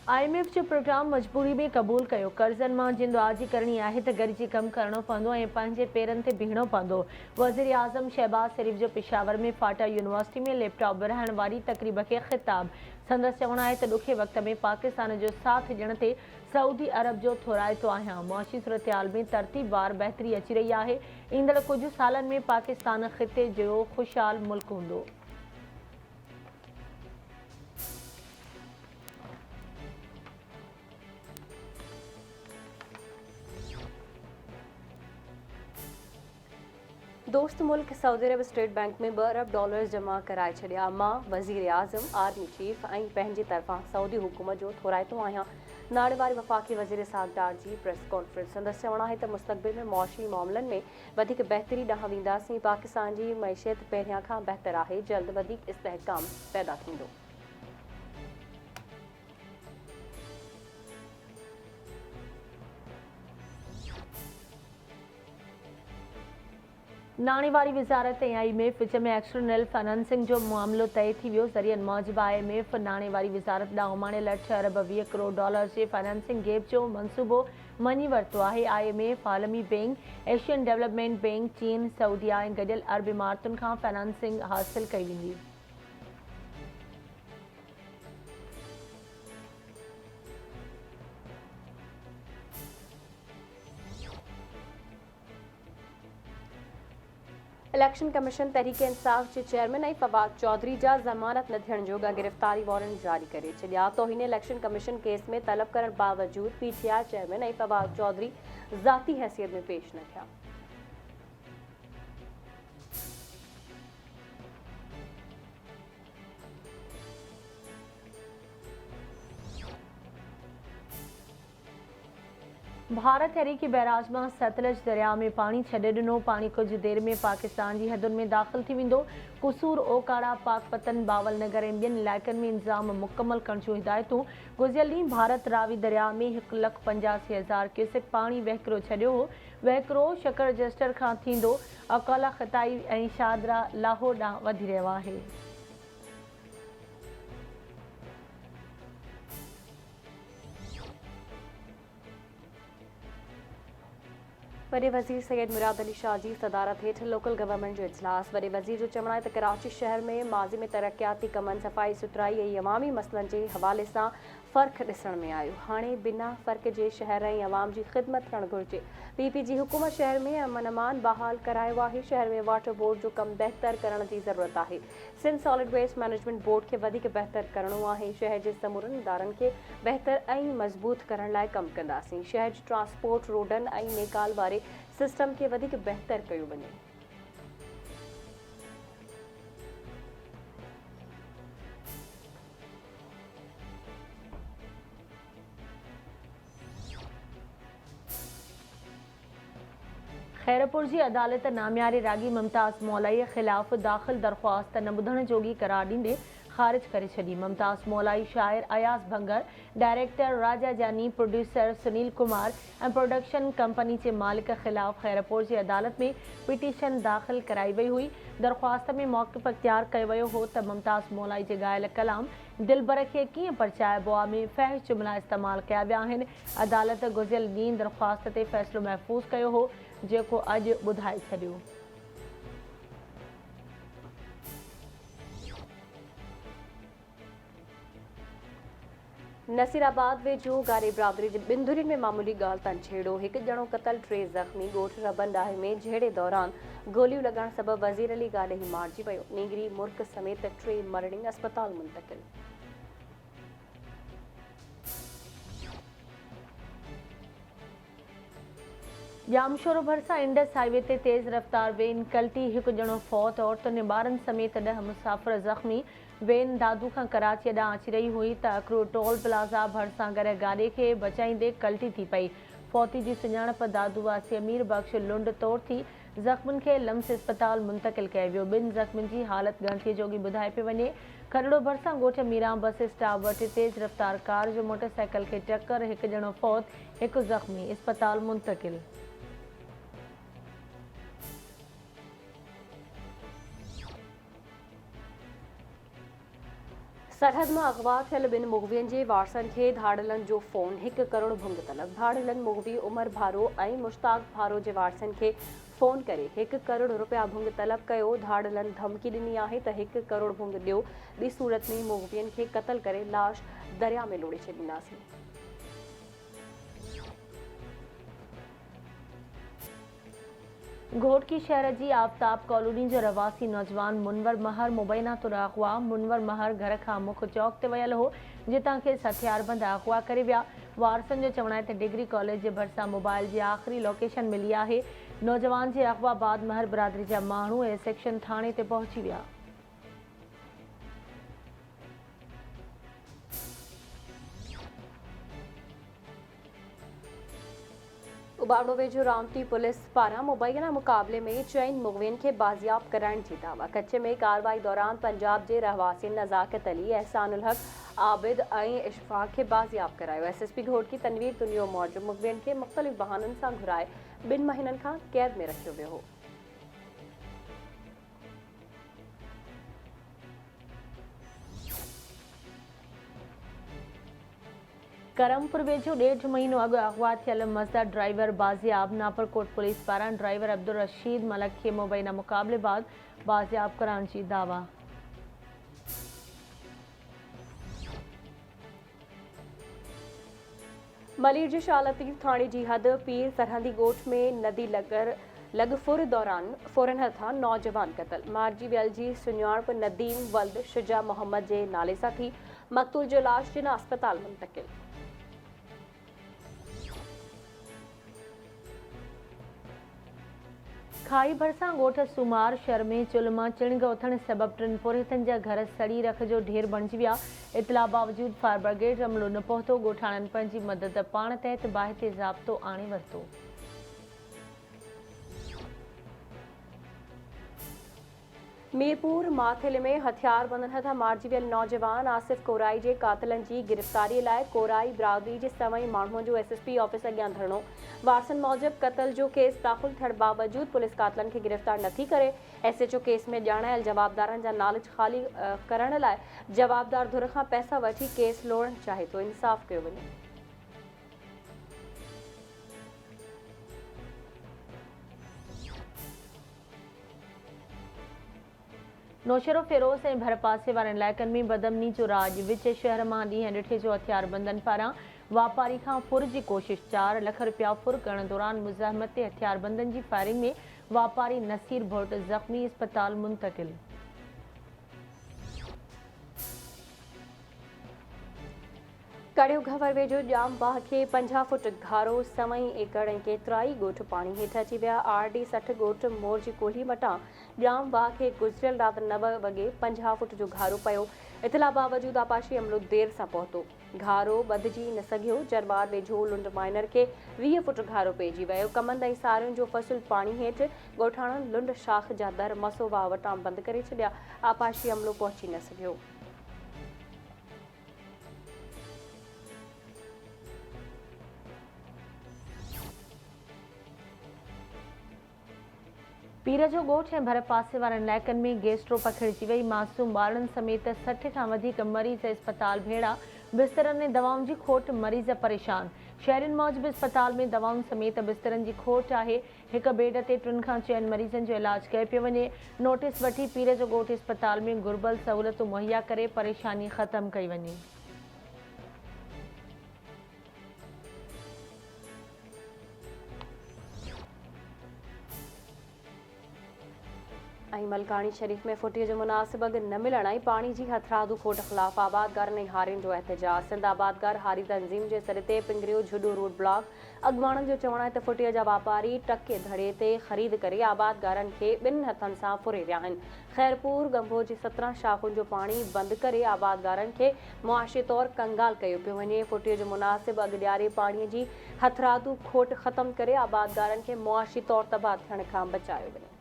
IMF जो programme मजबूरी में क़बूल कयो। कर्ज़नि मां जिंदबाज़ी करणी आहे त गॾिजी कमु करणो पवंदो ऐं पंहिंजे पेरनि ते बीहणो पवंदो। वज़ीर आज़म शहबाज शरीफ़ जो पेशावर में फाटा यूनिवर्सिटी में लैपटॉप विरहाइण वारी तक़रीब खे ख़िताब। संदसि चवणु आहे त ॾुखे वक़्त में पाकिस्तान जो साथ ॾियण ते सऊदी अरब जो थोराइतो आहियां। मुआशी सूरतहाल में तरतीबवार बहितरी अची रही आहे। ईंदड़ कुझु सालनि में पाकिस्तान ख़िते जो ख़ुशहाल मुल्क हूंदो। दोस्त मुल्क सऊदी अरब स्टेट बैंक में $2 अरब जमा कराए छॾिया। मां वज़ीर आज़म, आर्मी चीफ ऐं पंहिंजे तरफ़ां सऊदी हुकूमत जो थोराइतो आहियां। नाणे वारे वफ़ाक़ी वज़ीर साग डार जी प्रेस कॉन्फ्रेंस। संदसि चवणु आहे त मुस्तक़बिल में मुआशी मामलनि में वधीक बहितरी ॾांहुं वेंदासीं। पाकिस्तान जी मईशत पहिरियां खां बहितर आहे। जल्द वधीक इस्तेहकाम पैदा थींदो। नाणे वारी वज़ारत ऐं IMF विच में एक्सटर्नल फाइनेंसिंग जो मामिलो तइ थी वियो। ज़रियनि मूजिबि IMF नाणे वारी वज़ारत ॾांहुं उमाणियल $8 अरब 20 करोड़ जे फाइनेंसिंग गैप जो मंसूबो मञी वरितो आहे। IMF, आलमी बैंक, एशियन डेवलपमेंट बैंक, चीन, सऊदीया ऐं गॾियल अरब इमारतुनि खां फाइनेंसिंग हासिल कई वेंदी। इलेक्शन कमीशन तहरीक इंसाफ जे चेयरमैन ऐं फवाद चौधरी जा ज़मानत न थियण जोगा गिरफ़्तारी वारंट जारी करे छॾिया। तौहीन इलेक्शन कमीशन केस में तलब करण बावजूद PTI चेयरमैन ऐं फवाद चौधरी ज़ाती हैसियत में पेश न थिया। भारत हरीकी बैराज में सतलज दरिया में पानी छॾे ॾिनो। पानी कुछ देर में पाकिस्तान जी हदुनि में दाख़िल थी वेंदो। कुसूर, ओकाड़ा, पाकपतन, बावल नगर ऐं ॿियनि इलाइक़नि में इंतज़ाम मुकमल करण जूं हिदायतूं। गुज़िरियल ॾींहुं भारत रावी दरिया में 1,85,000 क्यूसेक पाणी वहिकिरो छॾियो हो। वहिकिरो शकर रजिस्टर खां थींदो अकोला, खताई ऐं शादरा, लाहौर ॾांहुं वधी रहियो आहे। वॾे वज़ीर सैयद मुराद अली शाह जी सदारत हेठि लोकल गवर्नमेंट जो इजलास। वॾे वज़ीर जो चवणु आहे त कराची शहर में माज़ी में तरक़ियाती कमनि, सफ़ाई सुथराई ऐं अवामी मसइलनि जे हवाले सां फ़र्क़ु ॾिसण में आयो। हाणे बिना फ़र्क़ जे शहर ऐं अवाम जी ख़िदमत करणु घुरिजे। PP जी हुकूमत शहर में अमन अमान बहाल करायो आहे। शहर में वाटर बोर्ड जो कमु बहितर करण जी ज़रूरत आहे। Sindh solid waste management board खे वधीक बहितर करणो आहे। शहर जे समूरनि इदारनि खे बहितर ऐं मज़बूत करण लाइ कमु कंदासीं। शहर जी ट्रांसपोर्ट, रोडनि ऐं नेकाल वारे सिस्टम खे वधीक बहितर कयो वञे। खैरपुर जी अदालत नामियारे रागी मुमताज़ मौलाई ख़िलाफ़ दाख़िल दरख़्वास्त न ॿुधण जोगी करार ॾींदे ख़ारिज करे छॾी। मुमताज़ मौलाई, शाइर अयाज़ भंगर, डायरेक्टर राजा जानी, प्रोड्यूसर सुनील कुमार ऐं प्रोडक्शन कंपनी जे मालिक ख़िलाफ़ खैरपुर जी अदालत में पिटीशन दाख़िल कराई वई हुई। दरख़्वास्त में मौक़िफ़ इख़्तियार कयो वियो हो त मुमताज़ मौलाई जे ॻायल कलाम दिलबर खे कीअं परचाइबो आहे में फहिश जुमिला इस्तेमालु कया विया आहिनि। अदालत गुज़िरियल ॾींहुं दरख़्वास्त ते फ़ैसिलो महफ़ूज़ कयो हो, जेको अॼु ॿुधाए छॾियो। नसीराबाद वेझो गारे बिरादरी जे ॿिनि धुरियुनि में मामूली ॻाल्हि तन छेड़ो। हिकु ॼणो क़तल, 3 ज़ख़्मी। ॻोठ रबन ॾाहे में जहिड़े दौरान गोलियूं लॻण सबबि वज़ीर अली गाॾे ई मारिजी वियो। नीगरी मुर्क समेत 3 मरणी अस्पताल मुंतक़िल। जामशोरो भरिसां इंडस हाईवे ते तेज़ रफ़्तार वेन कल्टी, हिकु ॼणो फौत, औरतुनि ऐं ॿारनि समेत 10 मुसाफ़िर ज़ख़्मी। वेन दादू खां कराची ॾांहुं अची रही हुई त अखरू टोल प्लाज़ा भरिसां गॾु गाॾे खे बचाईंदे कल्टी थी पई। फौती जी सुञाणप दादू वासी अमीर बख़्श लुंड तौर थी। ज़ख़्मियुनि खे लम्स अस्पताल मुंतक़िल कयो वियो। ॿिनि ज़ख़्मियुनि जी हालत ॻणितीअ जोगी ॿुधाए पियो वञे। खरड़ो भरिसां ॻोठ मीरा बस स्टॉप वटि तेज़ रफ़्तार कार जो मोटरसाइकिल खे टक्कर, हिकु ॼणो फौत, हिकु ज़ख़्मी, अस्पताल मुंतक़िल। सरहद में अगवा थियल ॿिनि मुग़वियुनि जे वारसनि खे धाड़लनि जो फ़ोन 1 करोड़ भुंग तलब। धाड़लनि मुग़वी उमर भारो ऐं मुश्ताक भारो जे वारसनि खे फ़ोन करे 1 करोड़ रुपया भुंग तलब कयो। धाड़लनि धमकी ॾिनी आहे त 1 करोड़ भुंग ॾियो, ॿी सूरत में मुग़वियुनि खे क़त्ल करे लाश दरिया में लोड़े छॾींदासीं। घोटकी शहर जी आफ्ताब कॉलोनी जो रवासी नौजवान मुनवर महर मुबैना तो अगवा। मुनवर महर घर खां मुख चौक ते वियल हो, जितां खेसि हथियारबंद अगवा करे विया। वारसनि जो चवण आहे त डिग्री कॉलेज जे भरिसां मोबाइल जी आख़िरी लोकेशन मिली आहे। नौजवान जे अगवा बाद महर बिरादरी जा माण्हू ए सेक्शन थाणे ते पहुची विया। उबाड़ो वेझो रामती पुलिस पारां मुबैना मुक़ाबले में 4 मुग़वियुनि खे बाज़ियाब कराइण जी दावा। कच्छ में कार्रवाई दौरान पंजाब जे रहवासी नज़ाकत अली, एहसानुल हक, आबिद ऐं इशफाक खे बाज़ियाब करायो। SSP घोटकी तनवीर तुनियो मौजूद मुग़वियुनि खे मुख़्तलिफ़ बहाननि सां घुराए 2 महीननि खां क़ैद में रखियो वियो हो। करमपुर वेझो 1.5 महीनो अॻु अगवा थियल मज़दा ड्राइवर बाज़ियाब। नापरकोट पुलिस पारां ड्राइवर अब्दुल रशीद मलक खे मुबैना मुक़ाबले बाद बाज़ियाब कराइण जी दावा। मलीर जी शालतीफ़ थाणे जी हद पीर सरहंदी ॻोठ में नदी लगफुर दौरान फ़ौरन हथां नौजवान क़त्ल। मारिजी वियल जी सुञाणप नदीम वल्द शुजा मोहम्मद जे नाले सां थी। मक़तूल जो लाश जिना अस्पताल मुंतक़िल। खाई भरिसां ॻोठ सुमार शहर में चुल्ह मां चिणग उथण सबबि 3 पुरोहितनि जा घर सड़ी रख जो ढेर बणिजी विया। इतला बावजूद फायर ब्रिगेड अमलो न पहुतो। ॻोठाणनि पंहिंजी मदद पाण तहत बाहिते ज़ाब्तो आणे वरितो। मीरपुर माथिल में हथियारबंदनि हथां मारिजी वियल नौजवान आसिफ कोराई जे कातिलनि जी गिरफ़्तारी लाइ कोराई बिरादरी जे सवई माण्हुनि जो SSP ऑफिस अॻियां धरणो। वारसनि मूजिबि क़त्ल जो केस दाख़िल थियण बावजूद पुलिस कातिलनि खे गिरफ़्तार नथी करे। SHO केस में ॼाणायल जवाबदारनि जा नाला ख़ाली करण लाइ जवाबदार धुर खां पैसा वठी केस लोड़णु चाहे थो। इंसाफ़ कयो वञे। नौशरो फिरोज़ ऐं भर पासे वारनि इलाइक़नि में बदमनी जो राज। विच शहर मां ॾींहं ॾिठे जो हथियारबंदनि पारां वापारी खां फुर जी कोशिश। 4 लख रुपया फुर करण दौरान मुज़ाहमत ते हथियारबंदनि जी फायरिंग में वापारी नसीर भुट ज़ख़्मी अस्पताल मुंतक़िल। कड़ियो घवर वेझो ॼामबाह खे 50 फुट घारो, सवई एकड़ ऐं केतिराई ॻोठ पाणी हेठि अची विया। RD 60 ॻोठ मोर जी कोल्ही मटां ॼामबाह खे गुज़िरियल राति 9 वॻे 50 फुट जो घारो पियो। इतला बावजूद आपाशी अमलो देर सां पहुतो। घारो ॿधिजी न सघियो। जरवार वेझो लुंड माइनर खे 20 फुट घारो पइजी वियो। कमंद ऐं सारियुनि जो फ़सुल पाणी हेठि। ॻोठाणनि लुंड शाख जा दर मसोवा वटां बंदि करे छॾिया। आपाशी अमलो पहुची न सघियो। पीर जो ॻोठ ऐं भर पासे वारनि इलाइक़नि में गैस्ट्रो पखिड़िजी वई। मासूम ॿारनि समेत 60 खां वधीक मरीज़ अस्पताल भेड़ा। बिस्तरनि ऐं दवाउनि जी खोट, मरीज़ परेशान। शहरियुनि मूजिबि अस्पताल में दवाउनि समेत बिस्तरनि जी खोट आहे। हिक बेड ते 3 खां 4 मरीज़नि जो इलाज कयो पियो वञे। नोटिस वठी पीर जो ॻोठ अस्पताल में घुर्बल सहूलियतूं मुहैया करे परेशानी ख़तमु कई वञे। मलकानी शरीफ में फुटीअ जो मुनासिब अघु न मिलण ऐं पाणी जी हथरादू खोट ख़िलाफ़ आबादगारनि ऐं हारियुनि जो एहतजाज। सिंध आबादगार हारी तंज़ीम जे सर ते पिंगरियो झुडो रोड ब्लॉक। अॻुवाणनि जो चवणु आहे त फुटीअ जा वापारी टके धड़े ते ख़रीद करे आबादगारनि खे 2 हथनि सां फुरे विया आहिनि। ख़ैरपुर गंभो जी 17 शाख़ुनि जो पाणी बंदि करे आबादगारनि खे मुआशी तौरु कंगाल कयो पियो वञे। फुटीअ जो मुनासिब अघु ॾियारे पाणीअ जी हथरादू खोट ख़तमु करे आबादगारनि खे मुआशी तौरु तबाह थियण खां बचायो वञे।